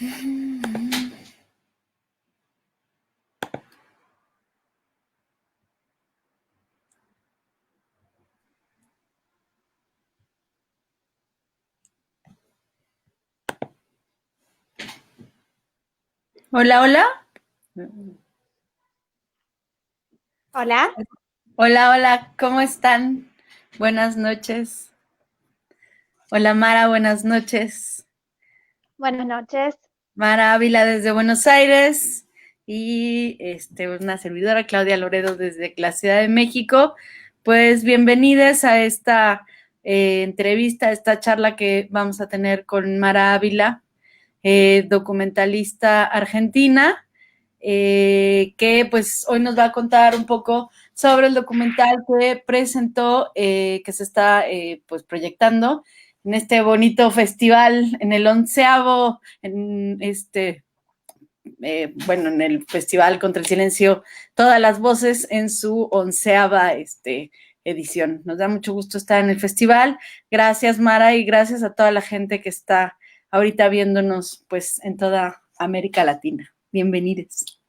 Hola, hola. Hola, Hola, hola, ¿cómo están? Buenas noches. Hola, Mara, buenas noches. buenas noches. Mara Ávila desde Buenos Aires y una servidora, Claudia Loredo, desde la Ciudad de México. Pues bienvenidas a esta entrevista, a esta charla que vamos a tener con Mara Ávila, documentalista argentina, que pues hoy nos va a contar un poco sobre el documental que presentó, que se está pues proyectando en este bonito festival, en el 11º, en el Festival contra el Silencio, todas las voces en su 11ª edición. Nos da mucho gusto estar en el festival. Gracias, Mara, y gracias a toda la gente que está ahorita viéndonos pues en toda América Latina. Bienvenidos.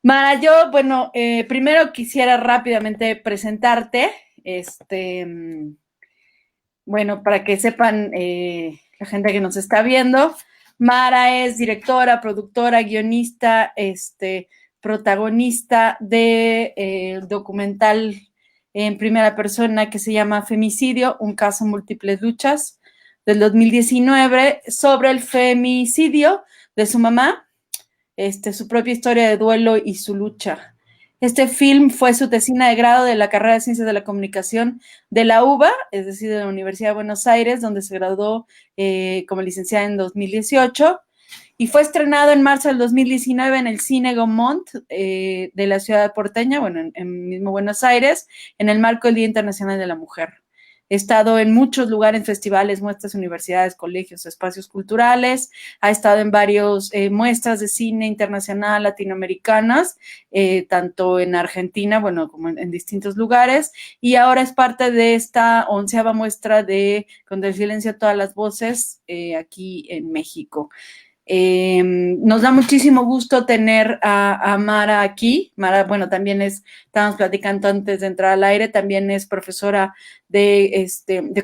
Mara, yo, bueno, primero quisiera rápidamente presentarte, bueno, para que sepan la gente que nos está viendo. Mara es directora, productora, guionista, protagonista de documental en primera persona que se llama Femicidio, un caso múltiples luchas, del 2019, sobre el femicidio de su mamá, su propia historia de duelo y su lucha. Este film fue su tesina de grado de la carrera de Ciencias de la Comunicación de la UBA, es decir, de la Universidad de Buenos Aires, donde se graduó como licenciada en 2018, y fue estrenado en marzo del 2019 en el Cine Gaumont de la ciudad porteña, bueno, en mismo Buenos Aires, en el marco del Día Internacional de la Mujer. He estado en muchos lugares, festivales, muestras, universidades, colegios, espacios culturales. Ha estado en varios muestras de cine internacional latinoamericanas, tanto en Argentina, bueno, como en distintos lugares. Y ahora es parte de esta 11ª muestra de Contra el Silencio a Todas las Voces aquí en México. Nos da muchísimo gusto tener a Mara aquí. Mara, bueno, también estábamos platicando antes de entrar al aire, también es profesora de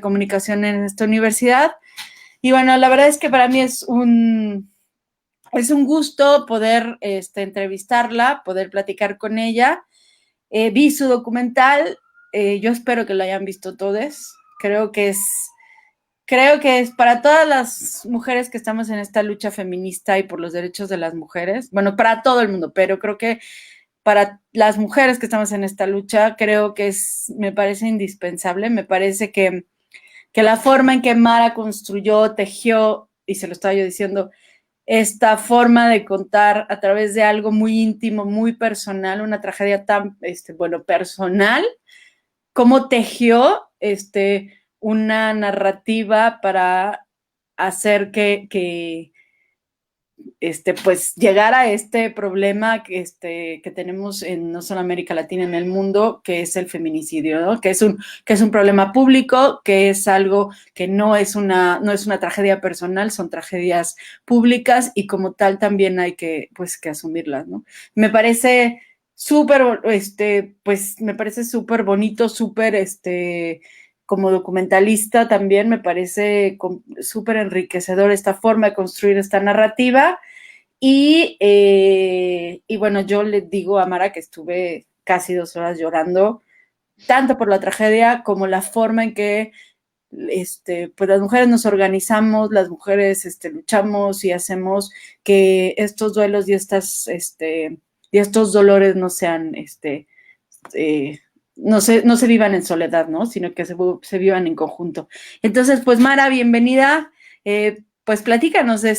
comunicación en esta universidad. Y bueno, la verdad es que para mí es un gusto poder entrevistarla, poder platicar con ella. Vi su documental, yo espero que lo hayan visto todos. Creo que es para todas las mujeres que estamos en esta lucha feminista y por los derechos de las mujeres, bueno, para todo el mundo, pero creo que para las mujeres que estamos en esta lucha, me parece indispensable, me parece que la forma en que Mara construyó, tejió, y se lo estaba yo diciendo, esta forma de contar a través de algo muy íntimo, muy personal, una tragedia tan, personal, cómo tejió una narrativa para hacer que pues llegar a este problema que tenemos en no solo América Latina, en el mundo, que es el feminicidio, ¿no? Que es un problema público, que es algo que no es una tragedia personal, son tragedias públicas y como tal también hay que asumirlas, ¿no? Me parece súper, pues me parece súper bonito, súper, como documentalista también me parece súper enriquecedor esta forma de construir esta narrativa. Y bueno, yo le digo a Mara que estuve casi 2 horas llorando, tanto por la tragedia como la forma en que pues las mujeres nos organizamos, las mujeres luchamos y hacemos que estos duelos y estos dolores no sean eh, no se vivan en soledad, ¿no? Sino que se vivan en conjunto. Entonces, pues Mara, bienvenida. Pues platícanos de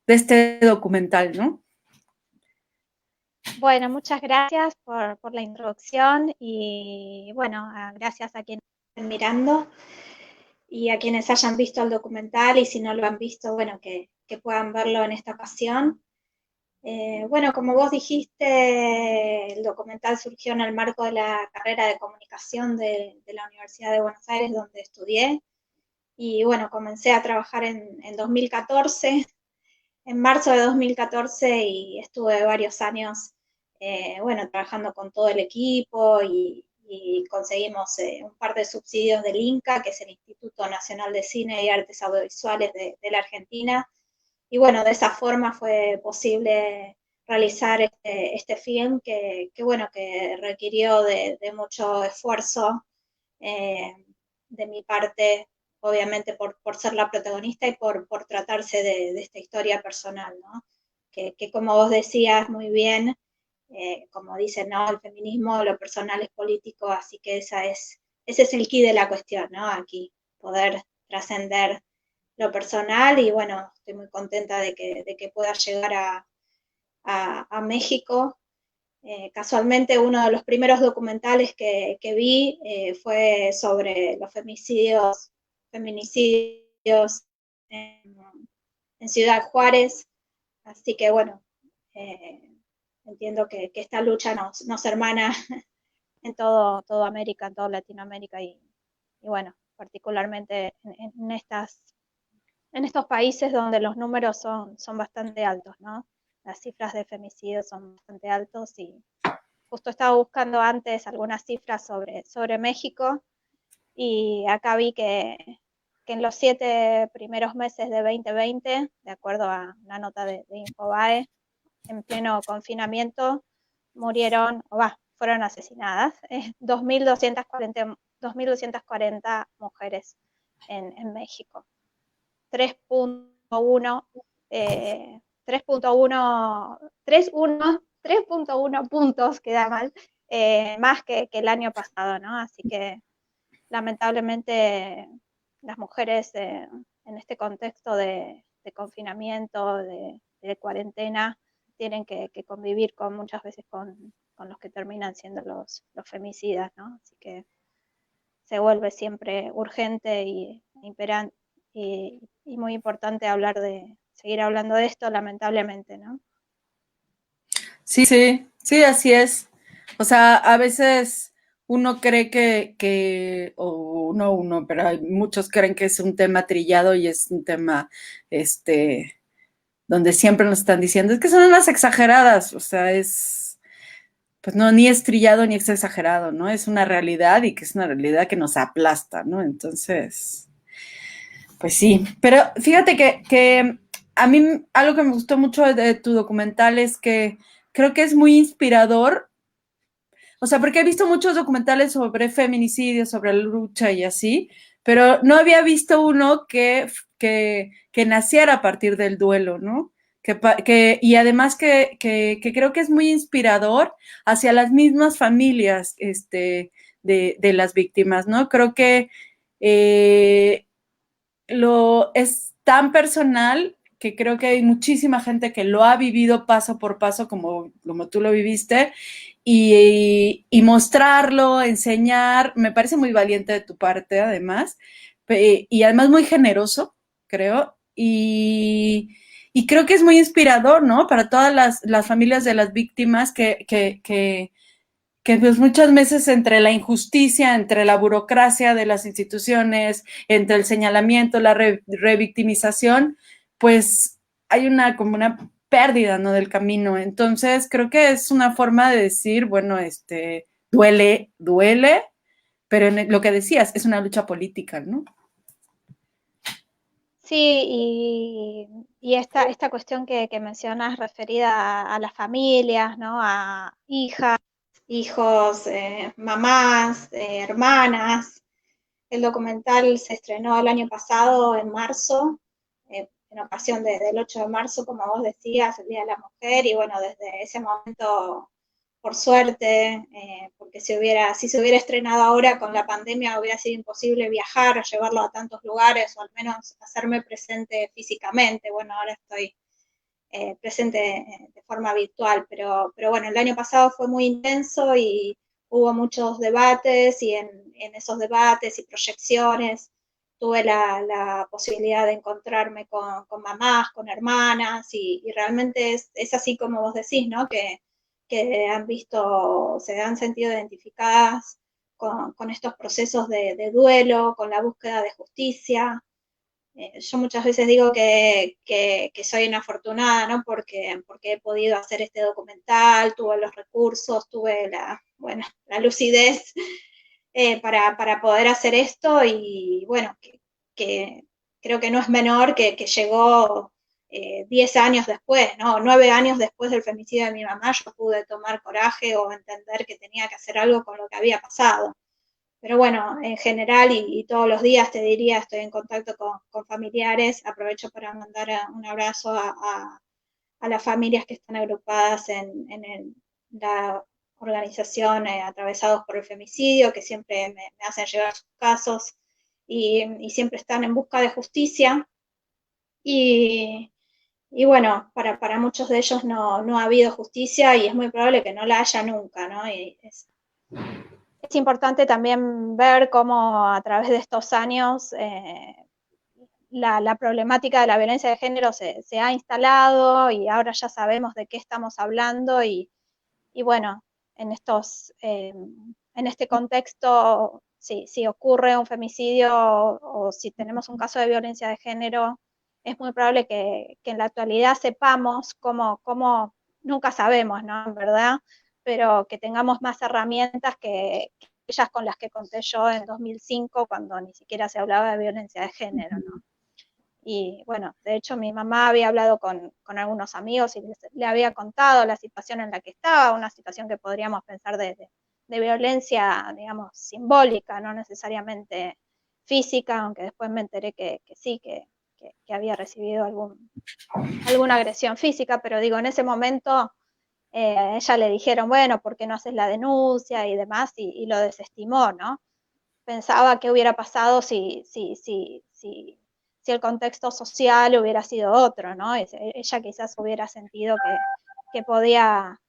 este documental, ¿no? Bueno, muchas gracias por la introducción y bueno, gracias a quienes estén mirando y a quienes hayan visto el documental y si no lo han visto, bueno, que puedan verlo en esta ocasión. Bueno, como vos dijiste, el documental surgió en el marco de la carrera de comunicación de la Universidad de Buenos Aires, donde estudié. Y bueno, comencé a trabajar en 2014, en marzo de 2014, y estuve varios años, bueno, trabajando con todo el equipo y conseguimos un par de subsidios del INCA, que es el Instituto Nacional de Cine y Artes Audiovisuales de la Argentina. Y bueno, de esa forma fue posible realizar este film bueno, que requirió de mucho esfuerzo eh, de mi parte, obviamente por ser la protagonista y por tratarse de esta historia personal, ¿no? Que como vos decías muy bien, como dicen, ¿no? El feminismo, lo personal es político, así que ese es el quid de la cuestión, ¿no? Aquí, poder trascender lo personal y bueno, estoy muy contenta de que pueda llegar a México. Casualmente uno de los primeros documentales que vi fue sobre los feminicidios en, en Ciudad Juárez, así que bueno, eh, entiendo que esta lucha nos hermana en todo América, en toda Latinoamérica y bueno, particularmente en estos países donde los números son bastante altos, ¿no? Las cifras de femicidios son bastante altos y justo estaba buscando antes algunas cifras sobre México y acá vi que en los 7 primeros meses de 2020, de acuerdo a una nota de Infobae, en pleno confinamiento murieron, fueron asesinadas 2.240 mujeres en México. 3.1 3.1 puntos, queda mal, más que el año pasado, ¿no? Así que lamentablemente las mujeres en este contexto de confinamiento, de cuarentena, tienen que convivir muchas veces con los que terminan siendo los femicidas, ¿no? Así que se vuelve siempre urgente y muy importante seguir hablando de esto, lamentablemente, ¿no? Sí, sí, sí, así es. O sea, a veces uno cree o no uno, pero hay muchos creen que es un tema trillado y es un tema, donde siempre nos están diciendo, es que son unas exageradas, o sea, pues no, ni es trillado ni es exagerado, ¿no? Es una realidad y que es una realidad que nos aplasta, ¿no? Entonces, pues sí, pero fíjate que a mí algo que me gustó mucho de tu documental es que creo que es muy inspirador, o sea, porque he visto muchos documentales sobre feminicidio, sobre la lucha y así, pero no había visto uno que naciera a partir del duelo, ¿no? Y además que creo que es muy inspirador hacia las mismas familias de las víctimas, ¿no? Creo que es tan personal que creo que hay muchísima gente que lo ha vivido paso por paso como tú lo viviste y mostrarlo, enseñar, me parece muy valiente de tu parte además y además muy generoso, creo, y creo que es muy inspirador, ¿no? Para todas las familias de las víctimas que pues muchas veces entre la injusticia, entre la burocracia de las instituciones, entre el señalamiento, la revictimización, pues hay como una pérdida, ¿no? Del camino. Entonces, creo que es una forma de decir, bueno, duele, pero lo que decías, es una lucha política, ¿no? Sí, y esta cuestión que mencionas referida a las familias, ¿no? A hijas, hijos, mamás, hermanas. El documental se estrenó el año pasado, en marzo, en ocasión del 8 de marzo, como vos decías, el Día de la Mujer, y bueno, desde ese momento, por suerte, porque si se hubiera estrenado ahora con la pandemia, hubiera sido imposible viajar, llevarlo a tantos lugares, o al menos hacerme presente físicamente. Bueno, ahora estoy presente de forma virtual, pero bueno, el año pasado fue muy intenso y hubo muchos debates y en esos debates y proyecciones tuve la posibilidad de encontrarme con mamás, con hermanas y realmente es así como vos decís, ¿no? Que han visto, se han sentido identificadas con estos procesos de duelo, con la búsqueda de justicia, Yo muchas veces digo que soy una afortunada, ¿no? Porque he podido hacer este documental, tuve los recursos, tuve la lucidez para poder hacer esto y bueno, que creo que no es menor que llegó 10 años después, ¿no? 9 años después del femicidio de mi mamá, yo pude tomar coraje o entender que tenía que hacer algo con lo que había pasado. Pero bueno, en general y todos los días te diría, estoy en contacto con familiares, aprovecho para mandar un abrazo a las familias que están agrupadas en la organización Atravesados por el Femicidio, que siempre me hacen llegar sus casos y siempre están en busca de justicia. Y bueno, para muchos de ellos no ha habido justicia y es muy probable que no la haya nunca, ¿no? Y es importante también ver cómo a través de estos años la problemática de la violencia de género se ha instalado y ahora ya sabemos de qué estamos hablando y bueno, en este contexto, si ocurre un femicidio o si tenemos un caso de violencia de género, es muy probable que en la actualidad sepamos cómo nunca sabemos, ¿no? En verdad, pero que tengamos más herramientas que aquellas con las que conté yo en 2005, cuando ni siquiera se hablaba de violencia de género, ¿no? Y bueno, de hecho mi mamá había hablado con algunos amigos y le había contado la situación en la que estaba, una situación que podríamos pensar de violencia, digamos, simbólica, no necesariamente física, aunque después me enteré que sí, que había recibido alguna agresión física, pero digo, en ese momento a ella le dijeron, bueno, ¿por qué no haces la denuncia y demás? Y lo desestimó, ¿no? Pensaba qué hubiera pasado si el contexto social hubiera sido otro, ¿no? Ella quizás hubiera sentido que podía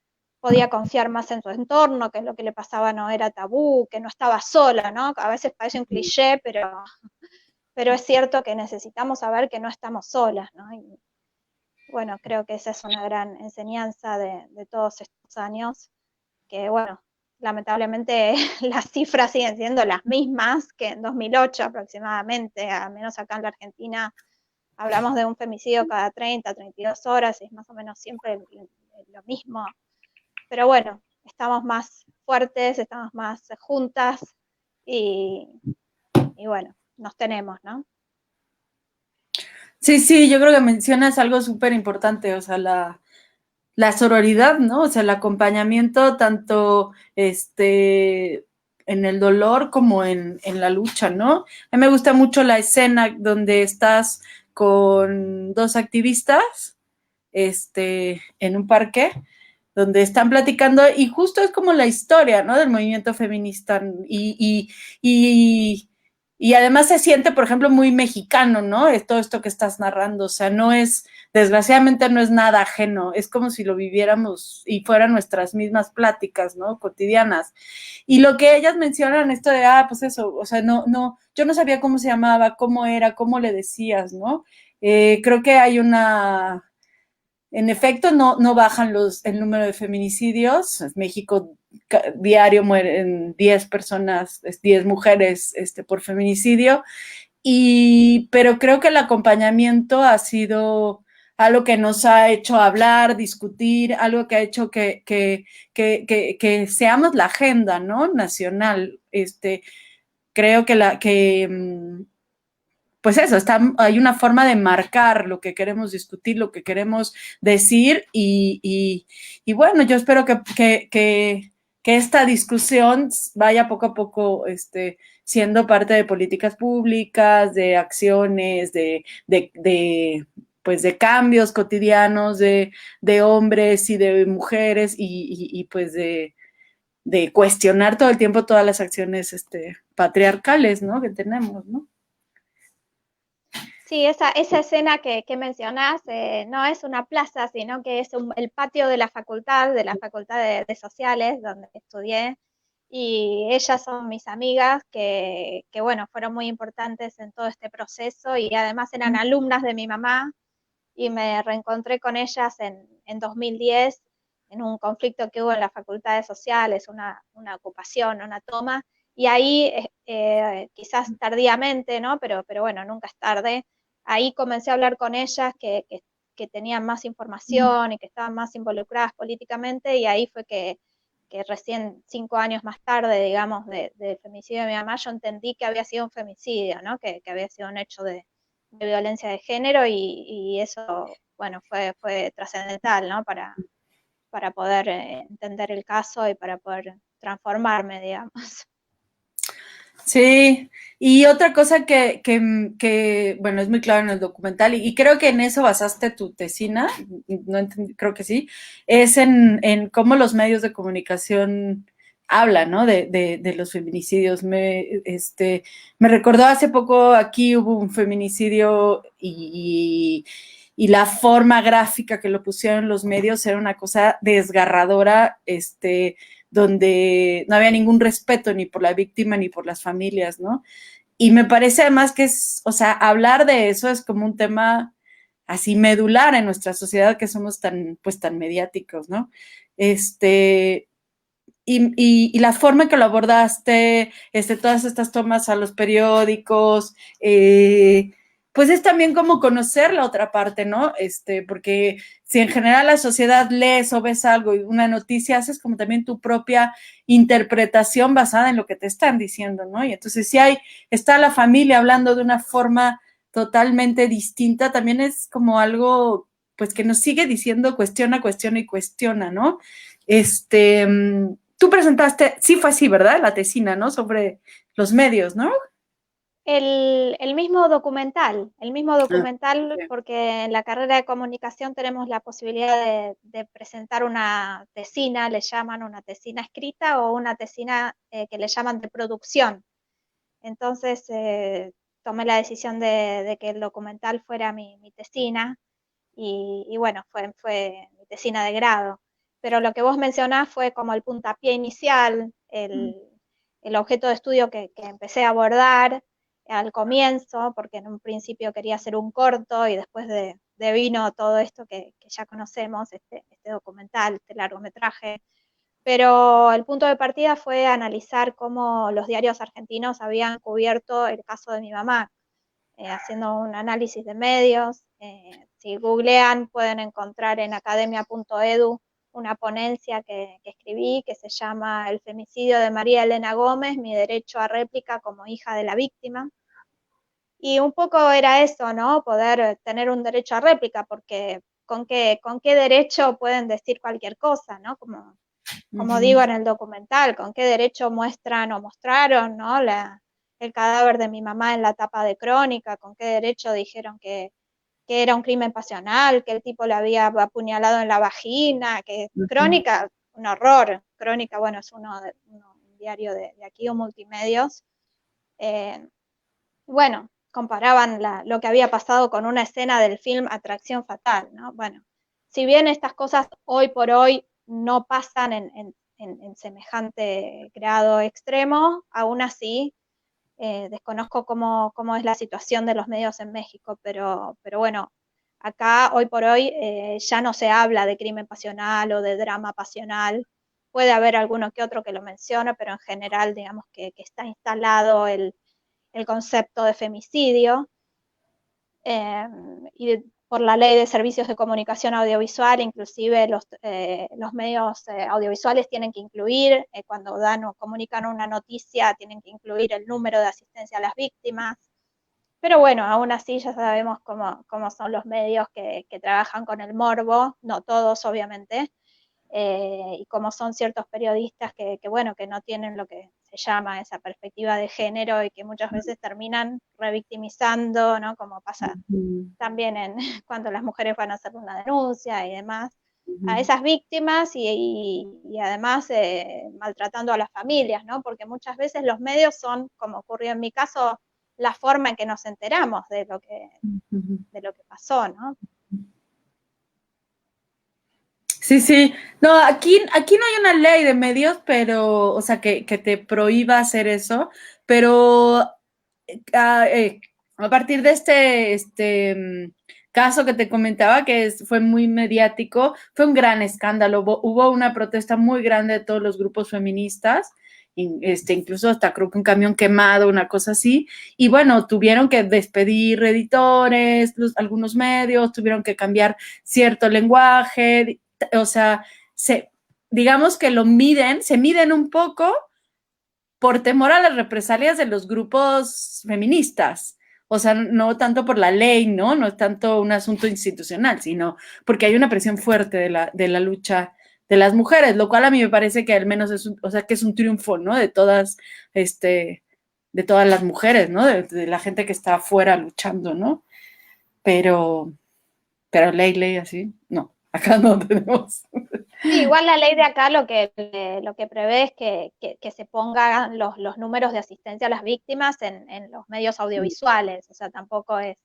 confiar más en su entorno, que lo que le pasaba no era tabú, que no estaba sola, ¿no? A veces parece un cliché, pero es cierto que necesitamos saber que no estamos solas, ¿no? Y bueno, creo que esa es una gran enseñanza de todos estos años, que bueno, lamentablemente las cifras siguen siendo las mismas que en 2008 aproximadamente, al menos acá en la Argentina hablamos de un femicidio cada 32 horas, es más o menos siempre lo mismo, pero bueno, estamos más fuertes, estamos más juntas y bueno, nos tenemos, ¿no? Sí, yo creo que mencionas algo súper importante, o sea, la sororidad, ¿no? O sea, el acompañamiento tanto en el dolor como en la lucha, ¿no? A mí me gusta mucho la escena donde estás con dos activistas en un parque donde están platicando y justo es como la historia, ¿no? Del movimiento feminista y además se siente, por ejemplo, muy mexicano, ¿no? Es todo esto que estás narrando, o sea, no es, desgraciadamente no es nada ajeno, es como si lo viviéramos y fueran nuestras mismas pláticas, ¿no? Cotidianas. Y lo que ellas mencionan, esto de, pues eso, o sea, yo no sabía cómo se llamaba, cómo era, cómo le decías, ¿no? Creo que hay en efecto, no bajan el número de feminicidios. En México diario mueren 10 personas, 10 mujeres por feminicidio. Pero creo que el acompañamiento ha sido algo que nos ha hecho hablar, discutir, algo que ha hecho que seamos la agenda, ¿no? Nacional. Creo que pues eso, hay una forma de marcar lo que queremos discutir, lo que queremos decir y bueno, yo espero que esta discusión vaya poco a poco siendo parte de políticas públicas, de acciones, pues de cambios cotidianos de hombres y de mujeres y pues de cuestionar todo el tiempo todas las acciones patriarcales, ¿no? Que tenemos, ¿no? Sí, esa escena que mencionás no es una plaza, sino que es el patio de la Facultad de Sociales, donde estudié, y ellas son mis amigas que, bueno, fueron muy importantes en todo este proceso y además eran alumnas de mi mamá y me reencontré con ellas en 2010 en un conflicto que hubo en la Facultad de Sociales, una ocupación, una toma, y ahí quizás tardíamente, ¿no? Pero bueno, nunca es tarde, ahí comencé a hablar con ellas que tenían más información y que estaban más involucradas políticamente, y ahí fue que recién 5 años más tarde, digamos, del femicidio de mi mamá, yo entendí que había sido un femicidio, ¿no? Que había sido un hecho de violencia de género, y eso, bueno, fue trascendental, ¿no? Para poder entender el caso y para poder transformarme, digamos. Sí, y otra cosa bueno, es muy claro en el documental, y creo que en eso basaste tu tesina, no entendí, creo que sí, es en cómo los medios de comunicación hablan, ¿no? De los feminicidios. Me recordó hace poco, aquí hubo un feminicidio y la forma gráfica que lo pusieron los medios era una cosa desgarradora, donde no había ningún respeto ni por la víctima ni por las familias, ¿no? Y me parece además que o sea, hablar de eso es como un tema así medular en nuestra sociedad, que somos pues tan mediáticos, ¿no? Y la forma en que lo abordaste, todas estas tomas a los periódicos, pues es también como conocer la otra parte, ¿no? Porque si en general la sociedad lees o ves algo y una noticia, haces como también tu propia interpretación basada en lo que te están diciendo, ¿no? Y entonces si está la familia hablando de una forma totalmente distinta, también es como algo, pues que nos sigue diciendo cuestiona, cuestiona y cuestiona, ¿no? Tú presentaste, sí fue así, ¿verdad? La tesina, ¿no? Sobre los medios, ¿no? El mismo Ah, documental, sí. porque en la carrera de comunicación tenemos la posibilidad de presentar una tesina, le llaman una tesina escrita o una tesina que le llaman de producción. Entonces tomé la decisión de que el documental fuera mi tesina, y bueno, fue mi tesina de grado. Pero lo que vos mencionás fue como el puntapié inicial, el objeto de estudio que empecé a abordar al comienzo, porque en un principio quería hacer un corto y después de vino todo esto que ya conocemos, este documental, este largometraje. Pero el punto de partida fue analizar cómo los diarios argentinos habían cubierto el caso de mi mamá, haciendo un análisis de medios. Si googlean, pueden encontrar en academia.edu una ponencia que escribí que se llama El femicidio de María Elena Gómez, mi derecho a réplica como hija de la víctima. Y un poco era eso, ¿no? Poder tener un derecho a réplica, porque con qué derecho pueden decir cualquier cosa, ¿no? Como digo en el documental, con qué derecho muestran o mostraron, ¿no? El cadáver de mi mamá en la tapa de Crónica, con qué derecho dijeron que era un crimen pasional, que el tipo le había apuñalado en la vagina, que Crónica, un horror. Crónica, bueno, es un diario de aquí, o Multimedios. Bueno, comparaban lo que había pasado con una escena del film Atracción Fatal, ¿no? Bueno, si bien estas cosas hoy por hoy no pasan en semejante grado extremo, aún así desconozco cómo es la situación de los medios en México, pero bueno, acá hoy por hoy ya no se habla de crimen pasional o de drama pasional. Puede haber alguno que otro que lo mencione, pero en general digamos que está instalado el concepto de femicidio, y por la ley de servicios de comunicación audiovisual, inclusive los medios audiovisuales tienen que incluir, cuando dan o comunican una noticia, tienen que incluir el número de asistencia a las víctimas. Pero bueno, aún así ya sabemos cómo son los medios que trabajan con el morbo, no todos obviamente, y cómo son ciertos periodistas bueno, que no tienen lo que se llama esa perspectiva de género, y que muchas veces terminan revictimizando, ¿no? Como pasa también cuando las mujeres van a hacer una denuncia y demás, a esas víctimas, y además maltratando a las familias, ¿no? Porque muchas veces los medios son, como ocurrió en mi caso, la forma en que nos enteramos de lo que pasó, ¿no? Sí, sí. No, aquí no hay una ley de medios, pero, o sea, que te prohíba hacer eso, pero ah, a partir de caso que te comentaba, fue muy mediático, fue un gran escándalo. Hubo una protesta muy grande de todos los grupos feministas, incluso hasta creo que un camión quemado, una cosa así, y bueno, tuvieron que despedir editores, algunos medios, tuvieron que cambiar cierto lenguaje, o sea, digamos que se miden un poco por temor a las represalias de los grupos feministas. O sea, no tanto por la ley, ¿no? No es tanto un asunto institucional, sino porque hay una presión fuerte de la lucha de las mujeres, lo cual a mí me parece que al menos es o sea, que es un triunfo, ¿no? De todas, de todas las mujeres, ¿no? De la gente que está afuera luchando, ¿no? Pero, ley, así, no, acá no tenemos. Sí, igual la ley de acá lo que prevé es que se pongan los números de asistencia a las víctimas en los medios audiovisuales, o sea, tampoco es,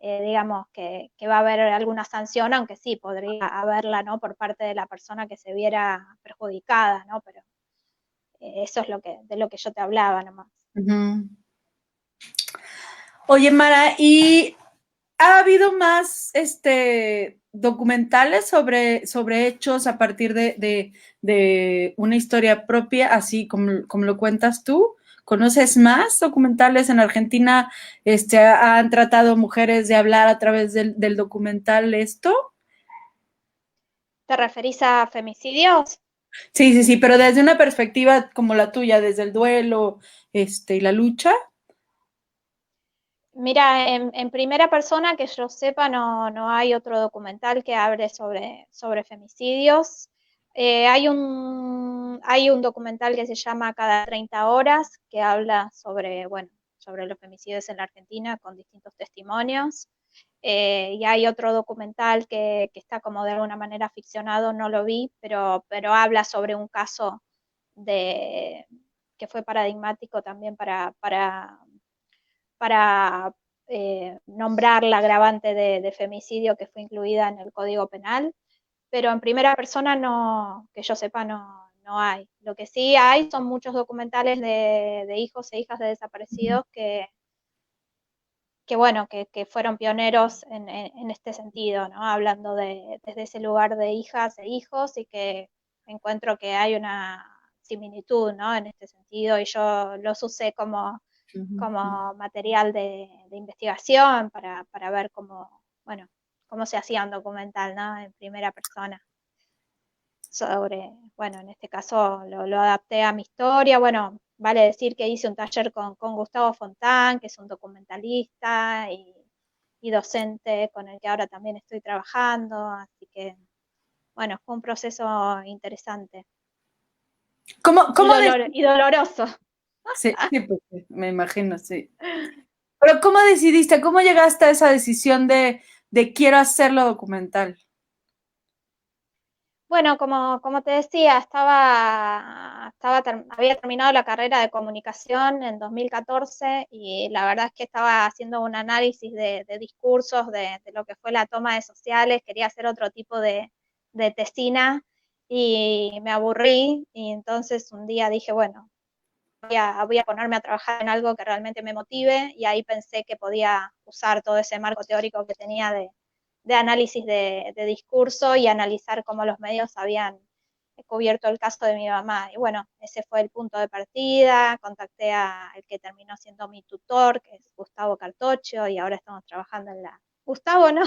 digamos, que va a haber alguna sanción, aunque sí, podría haberla, ¿no? Por parte de la persona que se viera perjudicada, ¿no? Pero eso es de lo que yo te hablaba nomás. Uh-huh. Oye, Mara, ¿y ha habido más documentales sobre hechos a partir de una historia propia, así como lo cuentas tú? ¿Conoces más documentales en Argentina? ¿Han tratado mujeres de hablar a través del documental esto? ¿Te referís a femicidios? Sí, pero desde una perspectiva como la tuya, desde el duelo, y la lucha. Mira, en primera persona que yo sepa no hay otro documental que hable sobre femicidios. Hay un documental que se llama Cada 30 horas que habla sobre, bueno, sobre los femicidios en la Argentina con distintos testimonios. Y hay otro documental que está como de alguna manera ficcionado, no lo vi, pero habla sobre un caso de, que fue paradigmático también para nombrar la agravante de femicidio que fue incluida en el Código Penal, pero en primera persona no, que yo sepa, no hay. Lo que sí hay son muchos documentales de hijos e hijas de desaparecidos que bueno, que fueron pioneros en este sentido, ¿no? Hablando desde ese lugar de hijas e hijos y que encuentro que hay una similitud, ¿no? En este sentido y yo los usé como material de investigación para ver cómo, bueno, cómo se hacía un documental, ¿no? En primera persona. Sobre, bueno, en este caso lo adapté a mi historia. Bueno, vale decir que hice un taller con Gustavo Fontán, que es un documentalista y docente con el que ahora también estoy trabajando. Así que, bueno, fue un proceso interesante ¿Cómo y doloroso. sí, pues, sí, me imagino, sí. Pero ¿cómo decidiste, cómo llegaste a esa decisión de quiero hacerlo documental? Bueno, como te decía, había terminado la carrera de comunicación en 2014 y la verdad es que estaba haciendo un análisis de discursos, de lo que fue la toma de sociales, quería hacer otro tipo de tesina y me aburrí y entonces un día dije, bueno, voy a ponerme a trabajar en algo que realmente me motive y ahí pensé que podía usar todo ese marco teórico que tenía de análisis de discurso y analizar cómo los medios habían cubierto el caso de mi mamá. Y bueno, ese fue el punto de partida, contacté al que terminó siendo mi tutor, que es Gustavo Cartoccio, y ahora estamos trabajando en la... Gustavo no,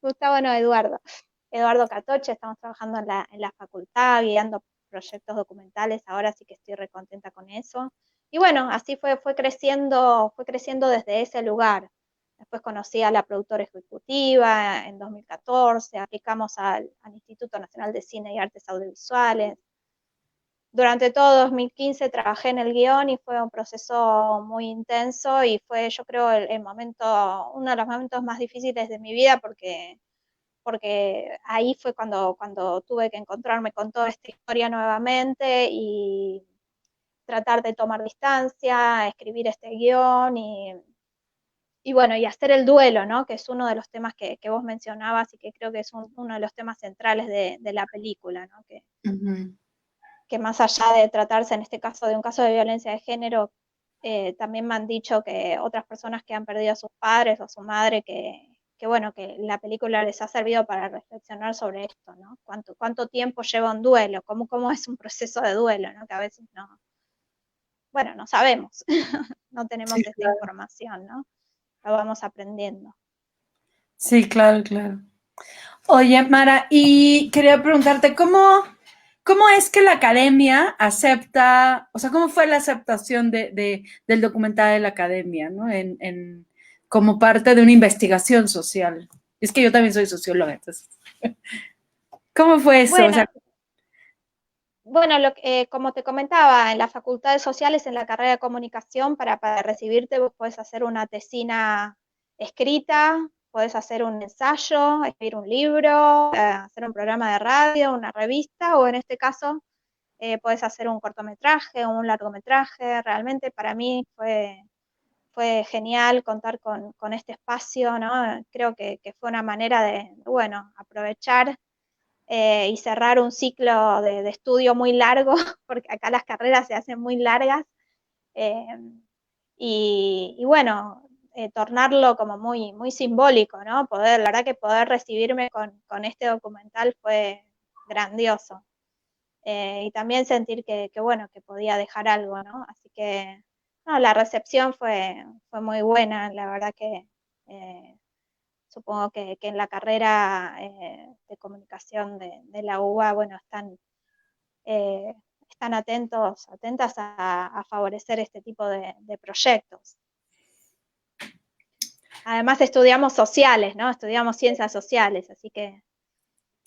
Gustavo no, Eduardo. Eduardo Cartoccio, estamos trabajando en la facultad, guiando proyectos documentales, ahora sí que estoy recontenta con eso. Y bueno, así fue creciendo desde ese lugar. Después conocí a la productora ejecutiva en 2014, aplicamos al Instituto Nacional de Cine y Artes Audiovisuales. Durante todo 2015 trabajé en el guión y fue un proceso muy intenso y fue, yo creo, el momento, uno de los momentos más difíciles de mi vida porque ahí fue cuando tuve que encontrarme con toda esta historia nuevamente y tratar de tomar distancia, escribir este guión y bueno, y hacer el duelo, ¿no? Que es uno de los temas que vos mencionabas y que creo que es uno de los temas centrales de la película, ¿no? Uh-huh. Que más allá de tratarse en este caso de un caso de violencia de género, también me han dicho que otras personas que han perdido a sus padres o a su madre, que bueno, que la película les ha servido para reflexionar sobre esto, ¿no? ¿Cuánto tiempo lleva un duelo? ¿Cómo es un proceso de duelo, ¿no? Que a veces no, bueno, no sabemos, no tenemos Sí, esta claro. información, ¿no? Lo vamos aprendiendo. Sí, claro, claro. Oye, Mara, y quería preguntarte, ¿cómo es que la academia acepta, o sea, cómo fue la aceptación del documental de la academia, ¿no? Como parte de una investigación social. Es que yo también soy socióloga, entonces. ¿Cómo fue eso? O sea, Bueno, bueno, como te comentaba, en las facultades sociales, en la carrera de comunicación, para recibirte vos podés hacer una tesina escrita, podés hacer un ensayo, escribir un libro, hacer un programa de radio, una revista, o en este caso, podés hacer un cortometraje, un largometraje. Realmente para mí fue genial contar con este espacio, ¿no? Creo que fue una manera de, bueno, aprovechar y cerrar un ciclo de estudio muy largo, porque acá las carreras se hacen muy largas, eh, y bueno, tornarlo como muy simbólico, ¿no? La verdad que poder recibirme con este documental fue grandioso. Y también sentir bueno, que podía dejar algo, ¿no? Así que, no, la recepción fue muy buena, la verdad que supongo que en la carrera de comunicación de la UBA, bueno, eh, están atentas a favorecer este tipo de proyectos. Además estudiamos sociales, ¿no? Estudiamos ciencias sociales, así que,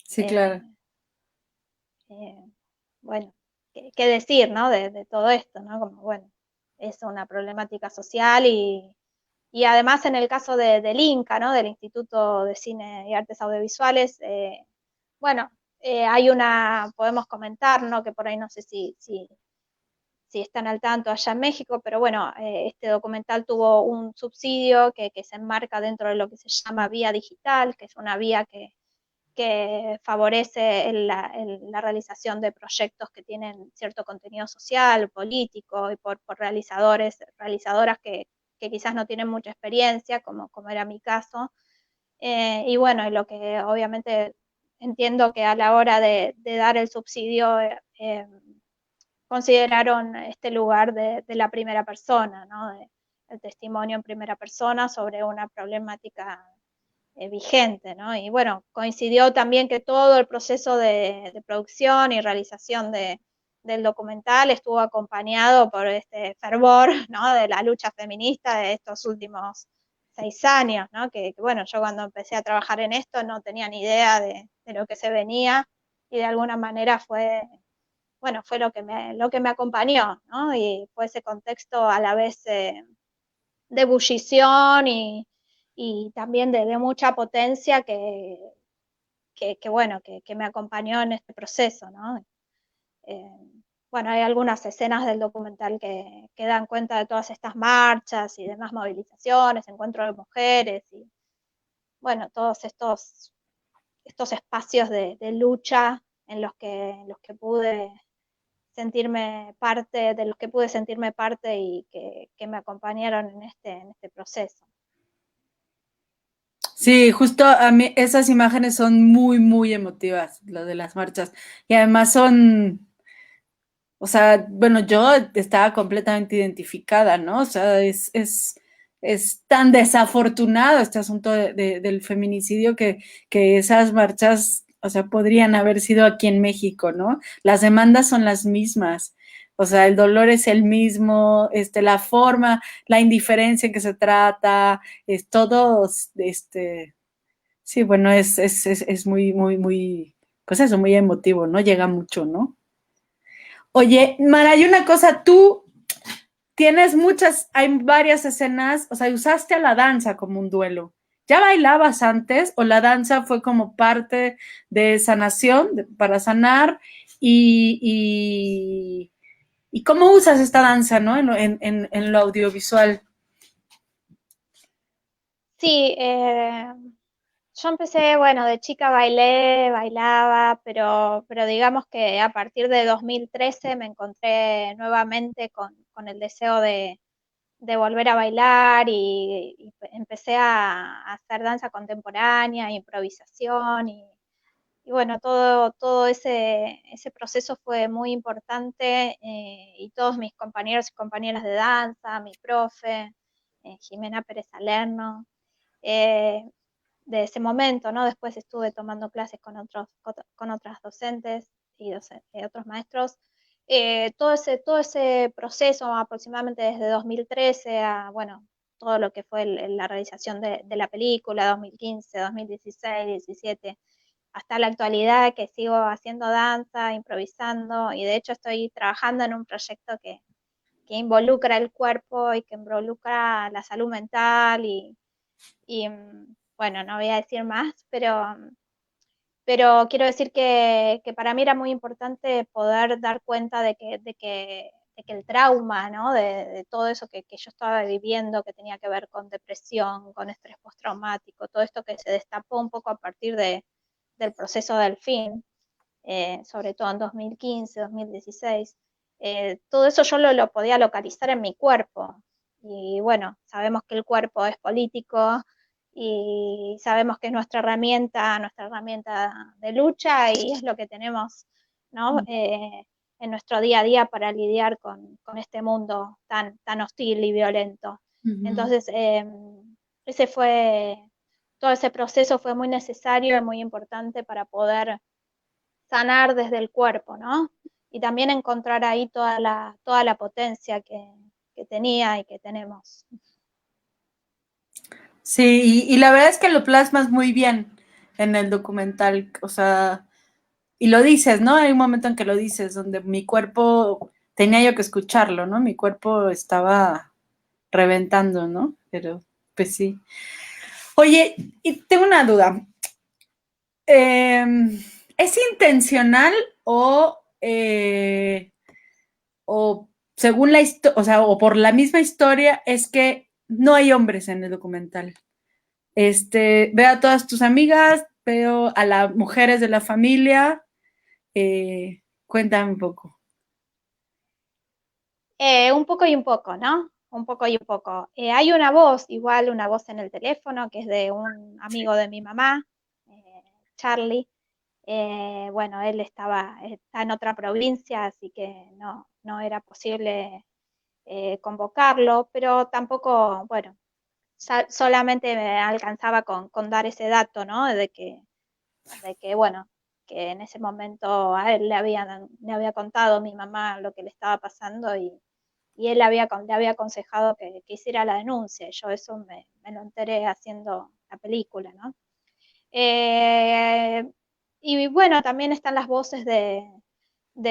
sí, eh, claro. eh, bueno, qué decir, ¿no? De todo esto, ¿no? Como, bueno, es una problemática social y además en el caso del INCA, ¿no? Del Instituto de Cine y Artes Audiovisuales, bueno, podemos comentar, ¿no? Que por ahí no sé si están al tanto allá en México, pero bueno, este documental tuvo un subsidio que se enmarca dentro de lo que se llama vía digital, que es una vía que favorece la realización de proyectos que tienen cierto contenido social, político, y por realizadores, realizadoras que quizás no tienen mucha experiencia, como era mi caso. Y bueno, y lo que obviamente entiendo que a la hora de dar el subsidio, consideraron este lugar de la primera persona, ¿no? El testimonio en primera persona sobre una problemática vigente, ¿no? Y bueno, coincidió también que todo el proceso de producción y realización del documental estuvo acompañado por este fervor, ¿no? De la lucha feminista de estos últimos 6 años, ¿no? Bueno, yo cuando empecé a trabajar en esto no tenía ni idea de lo que se venía y de alguna manera bueno, fue lo que me acompañó, ¿no? Y fue ese contexto a la vez de ebullición y también de mucha potencia bueno, que me acompañó en este proceso, ¿no? Eh, bueno, hay algunas escenas del documental que dan cuenta de todas estas marchas y demás movilizaciones, encuentros de mujeres y, bueno, todos estos espacios de lucha en los que pude sentirme parte, de los que pude sentirme parte y que me acompañaron en este proceso. Sí, justo a mí esas imágenes son muy, muy emotivas, lo de las marchas. Y además son, o sea, bueno, yo estaba completamente identificada, ¿no? O sea, es tan desafortunado este asunto del feminicidio que esas marchas, o sea, podrían haber sido aquí en México, ¿no? Las demandas son las mismas. O sea, el dolor es el mismo, la forma, la indiferencia en que se trata, es todo, sí, bueno, es muy, muy, muy, pues eso, muy emotivo, ¿no? Llega mucho, ¿no? Oye, Mara, hay una cosa, tú tienes hay varias escenas, o sea, usaste a la danza como un duelo. ¿Ya bailabas antes o la danza fue como parte de sanación, para sanar? Y, y cómo usas esta danza, ¿no? En lo audiovisual. Sí, yo empecé, bueno, de chica bailaba, pero digamos que a partir de 2013 me encontré nuevamente con el deseo volver a bailar y empecé a hacer danza contemporánea, improvisación y bueno, todo ese proceso fue muy importante y todos mis compañeros y compañeras de danza, mi profe, Jimena Pérez Salerno, eh, de ese momento, ¿no? Después estuve tomando clases con otras docentes y otros maestros. Todo ese proceso, aproximadamente desde 2013 a, bueno, todo lo que fue la realización de la película, 2015, 2016, 2017, hasta la actualidad que sigo haciendo danza, improvisando, y de hecho estoy trabajando en un proyecto que involucra el cuerpo y que involucra la salud mental y bueno, no voy a decir más, pero quiero decir que para mí era muy importante poder dar cuenta de que el trauma, ¿no? De todo eso que yo estaba viviendo, que tenía que ver con depresión, con estrés postraumático, todo esto que se destapó un poco a partir del proceso del fin, sobre todo en 2015, 2016, todo eso yo lo podía localizar en mi cuerpo. Y bueno, sabemos que el cuerpo es político y sabemos que es nuestra herramienta de lucha y es lo que tenemos, ¿no? En nuestro día a día para lidiar con este mundo tan hostil y violento. Uh-huh. Entonces, ese fue, todo ese proceso fue muy necesario y muy importante para poder sanar desde el cuerpo, ¿no? Y también encontrar ahí toda la potencia que tenía y que tenemos. Sí, y la verdad es que lo plasmas muy bien en el documental, o sea, y lo dices, ¿no? Hay un momento en que lo dices, donde mi cuerpo, tenía yo que escucharlo, ¿no? Mi cuerpo estaba reventando, ¿no? Pero, pues sí. Oye, y tengo una duda. Eh, ¿Es intencional o según la historia, o sea, o por la misma historia, es que no hay hombres en el documental? Veo a todas tus amigas, veo a las mujeres de la familia. Cuéntame un poco. Un poco y un poco, ¿no? Un poco y un poco. Hay una voz, igual una voz en el teléfono, que es de un amigo de mi mamá, Charlie. Bueno, está en otra provincia, así que no era posible convocarlo, pero tampoco, bueno, solamente me alcanzaba con dar ese dato, ¿no? Bueno, que en ese momento a él le había contado mi mamá lo que le estaba pasando y él le había aconsejado que hiciera la denuncia. Y yo eso me lo enteré haciendo la película, ¿no? Eh, y bueno, también están las voces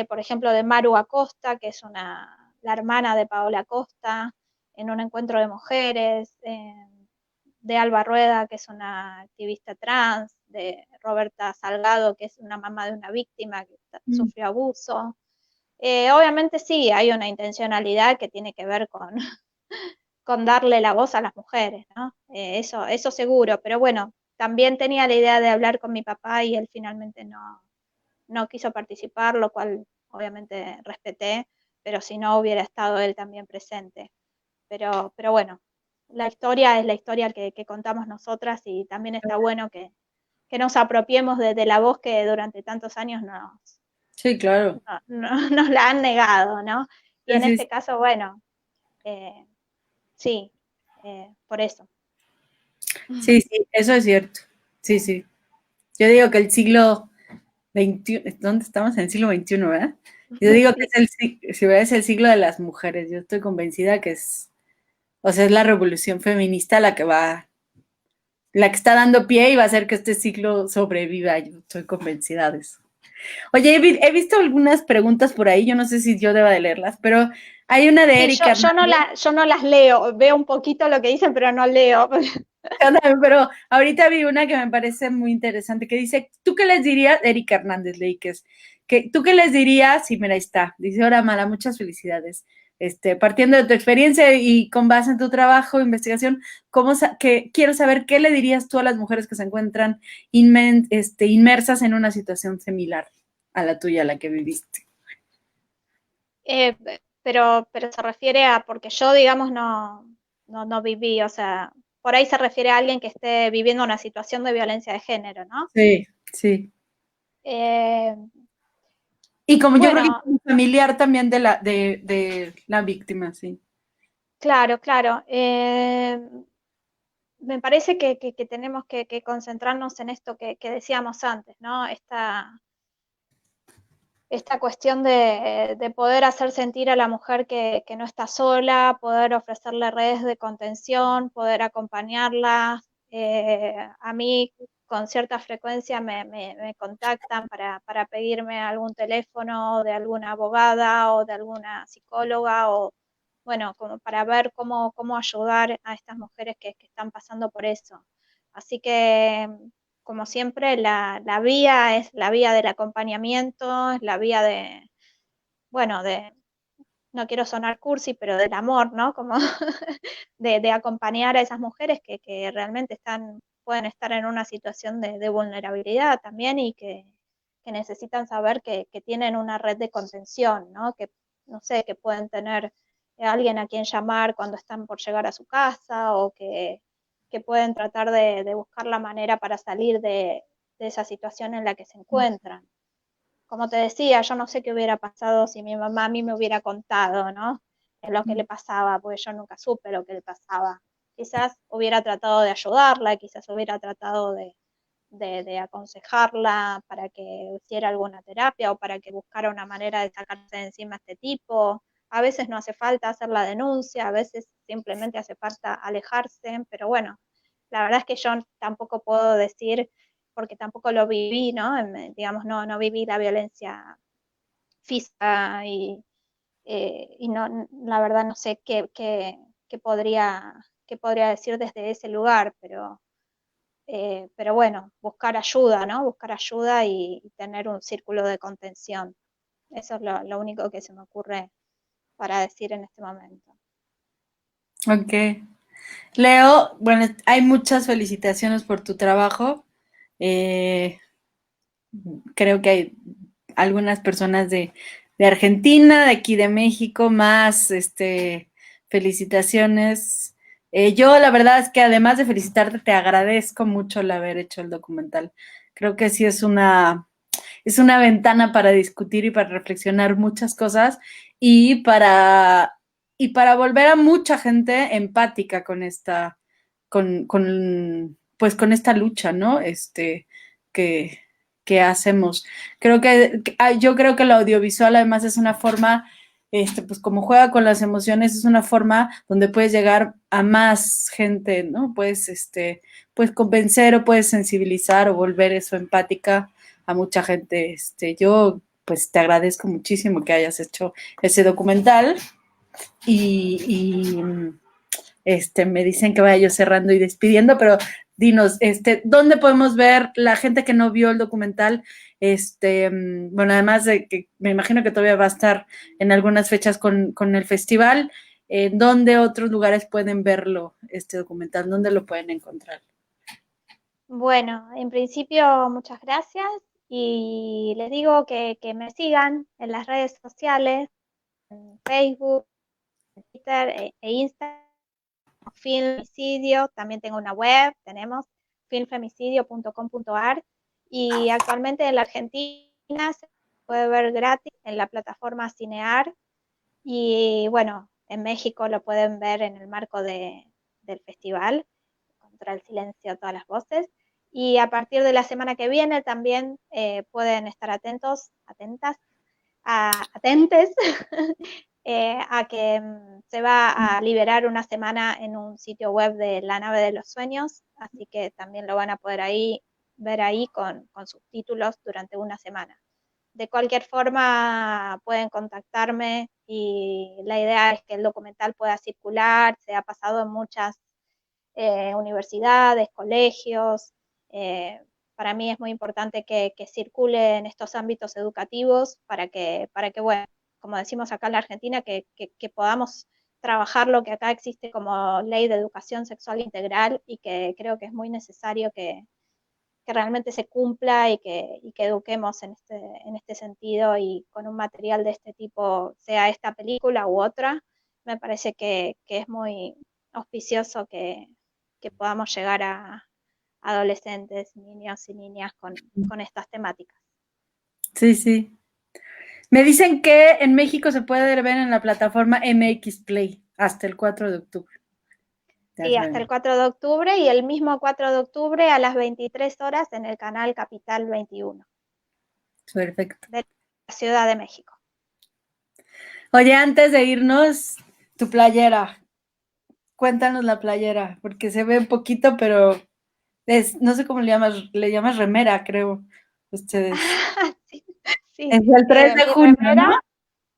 por ejemplo, de Maru Acosta, que es la hermana de Paola Acosta, en un encuentro de mujeres, de Alba Rueda, que es una activista trans, de Roberta Salgado, que es una mamá de una víctima que sufrió abuso. Obviamente sí, hay una intencionalidad que tiene que ver con darle la voz a las mujeres, ¿no? Eso seguro, pero bueno, también tenía la idea de hablar con mi papá y él finalmente no quiso participar, lo cual obviamente respeté, pero si no hubiera estado él también presente. Pero bueno, la historia es la historia que contamos nosotras y también está bueno que nos apropiemos de la voz que durante tantos años Sí, claro. nos la han negado, ¿no? Y Sí, en sí, este caso, bueno, eh, sí, por eso. sí, sí, eso es cierto. Sí, sí. Yo digo que el siglo XXI, ¿dónde estamos? En el siglo XXI, ¿verdad? Yo digo que Sí. es el siglo de las mujeres. Yo estoy convencida que o sea, es la revolución feminista la que está dando pie y va a hacer que este siglo sobreviva. Yo estoy convencida de eso. Oye, he visto algunas preguntas por ahí, yo no sé si yo deba de leerlas, pero hay una de Sí, Erika Hernández, yo no las leo, veo un poquito lo que dicen, pero no leo. pero ahorita vi una que me parece muy interesante, que dice, ¿tú qué les dirías? Erika Hernández leí que ¿tú qué les dirías? Y mira, ahí está, dice, hola Mala, muchas felicidades. Partiendo de tu experiencia y con base en tu trabajo, investigación, quiero saber qué le dirías tú a las mujeres que se encuentran inmersas en una situación similar a la tuya, a la que viviste. pero se refiere a, porque yo, digamos, no viví, o sea, por ahí se refiere a alguien que esté viviendo una situación de violencia de género, ¿no? Sí, sí. Eh, Y como yo creo que bueno, es familiar también de la víctima, sí. claro, claro. Me parece que tenemos que concentrarnos en esto que decíamos antes, ¿no? Esta cuestión de poder hacer sentir a la mujer que no está sola, poder ofrecerle redes de contención, poder acompañarla. A mí con cierta frecuencia me contactan para pedirme algún teléfono de alguna abogada o de alguna psicóloga o, bueno, como para ver cómo ayudar a estas mujeres que están pasando por eso. Así que como siempre, la vía es la vía del acompañamiento, es la vía de, bueno, no quiero sonar cursi, pero del amor, ¿no? Como de acompañar a esas mujeres que realmente pueden estar en una situación de vulnerabilidad también y que necesitan saber que tienen una red de contención, ¿no? Que, no sé, que pueden tener alguien a quien llamar cuando están por llegar a su casa o que pueden tratar de buscar la manera para salir de esa situación en la que se encuentran. Como te decía, yo no sé qué hubiera pasado si mi mamá a mí me hubiera contado, ¿no? En lo que le pasaba, porque yo nunca supe lo que le pasaba. Quizás hubiera tratado de ayudarla, quizás hubiera tratado de aconsejarla para que hiciera alguna terapia o para que buscara una manera de sacarse de encima a este tipo. A veces no hace falta hacer la denuncia, a veces simplemente hace falta alejarse, pero bueno, la verdad es que yo tampoco puedo decir, porque tampoco lo viví, ¿no? Digamos, no viví la violencia física y no, la verdad no sé qué podría decir desde ese lugar, pero bueno, buscar ayuda, ¿no? Buscar ayuda y tener un círculo de contención. Eso es lo único que se me ocurre para decir en este momento. Ok. Leo, bueno, hay muchas felicitaciones por tu trabajo. Eh, Creo que hay algunas personas de Argentina, de aquí de México, más felicitaciones. Yo la verdad es que además de felicitarte, te agradezco mucho el haber hecho el documental. Creo que sí es una ventana para discutir y para reflexionar muchas cosas y y para volver a mucha gente empática con pues con esta lucha, ¿no? Que, que hacemos. Yo creo que el audiovisual además es una forma, pues como juega con las emociones, es una forma donde puedes llegar a más gente, ¿no? Puedes convencer o puedes sensibilizar o volver eso empática a mucha gente. Yo pues te agradezco muchísimo que hayas hecho ese documental y me dicen que vaya yo cerrando y despidiendo, pero dinos, ¿dónde podemos ver la gente que no vio el documental? Bueno, además de que me imagino que todavía va a estar en algunas fechas con el festival, ¿dónde otros lugares pueden verlo, este documental? ¿Dónde lo pueden encontrar? Bueno, en principio, muchas gracias y les digo que me sigan en las redes sociales, en Facebook, Twitter e Instagram, Filmfemicidio, también tengo una web, tenemos filmfemicidio.com.ar y actualmente en la Argentina se puede ver gratis en la plataforma Cinear y bueno, en México lo pueden ver en el marco del festival Contra el Silencio de Todas las Voces. Y a partir de la semana que viene también pueden estar atentas, atentes a que se va a liberar una semana en un sitio web de La Nave de los Sueños, así que también lo van a poder ver ahí con subtítulos durante una semana. De cualquier forma, pueden contactarme y la idea es que el documental pueda circular, se ha pasado en muchas universidades, colegios. Eh, para mí es muy importante que circule en estos ámbitos educativos para que, bueno, como decimos acá en la Argentina, que podamos trabajar lo que acá existe como ley de educación sexual integral y que creo que es muy necesario que realmente se cumpla y que eduquemos en este sentido y con un material de este tipo, sea esta película u otra, me parece que es muy auspicioso que podamos llegar a adolescentes, niños y niñas con estas temáticas. Sí, sí. Me dicen que en México se puede ver en la plataforma MX Play hasta el 4 de octubre. Ya Sí, hasta saben. el 4 de octubre y el mismo 4 de octubre a las 23 horas en el canal Capital 21 Perfecto. de la Ciudad de México. Oye, antes de irnos, tu playera. Cuéntanos la playera, porque se ve un poquito, pero no sé cómo le llamas remera, creo, ustedes. Sí, sí. Es el 3 de junio, ¿no?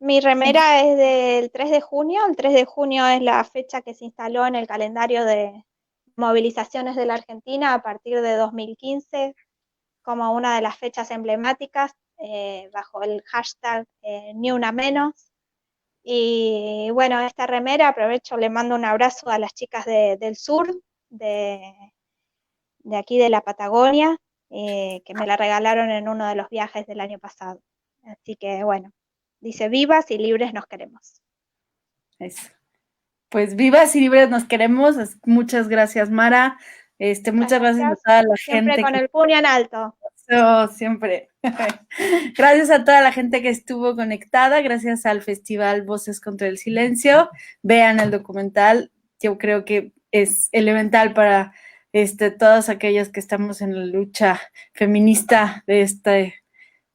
Mi remera es del 3 de junio. El 3 de junio es la fecha que se instaló en el calendario de movilizaciones de la Argentina a partir de 2015 como una de las fechas emblemáticas bajo el hashtag Ni Una Menos. Y bueno, esta remera, aprovecho, le mando un abrazo a las chicas del sur, de, de aquí de la Patagonia, que me la regalaron en uno de los viajes del año pasado. Así que bueno, dice vivas y libres nos queremos. Eso. Pues vivas y libres nos queremos. Muchas gracias, Mara. Muchas Muchas gracias a gracias. toda la Siempre gente con que el puño en alto. pasó, siempre. Gracias a toda la gente que estuvo conectada, gracias al Festival Voces contra el Silencio. Vean el documental, yo creo que es elemental para todos aquellos que estamos en la lucha feminista de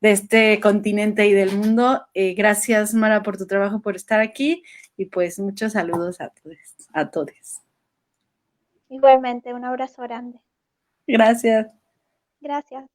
este continente y del mundo. Gracias, Mara, por tu trabajo, por estar aquí y pues muchos saludos a todos, a todos. Igualmente, un abrazo grande. Gracias. Gracias.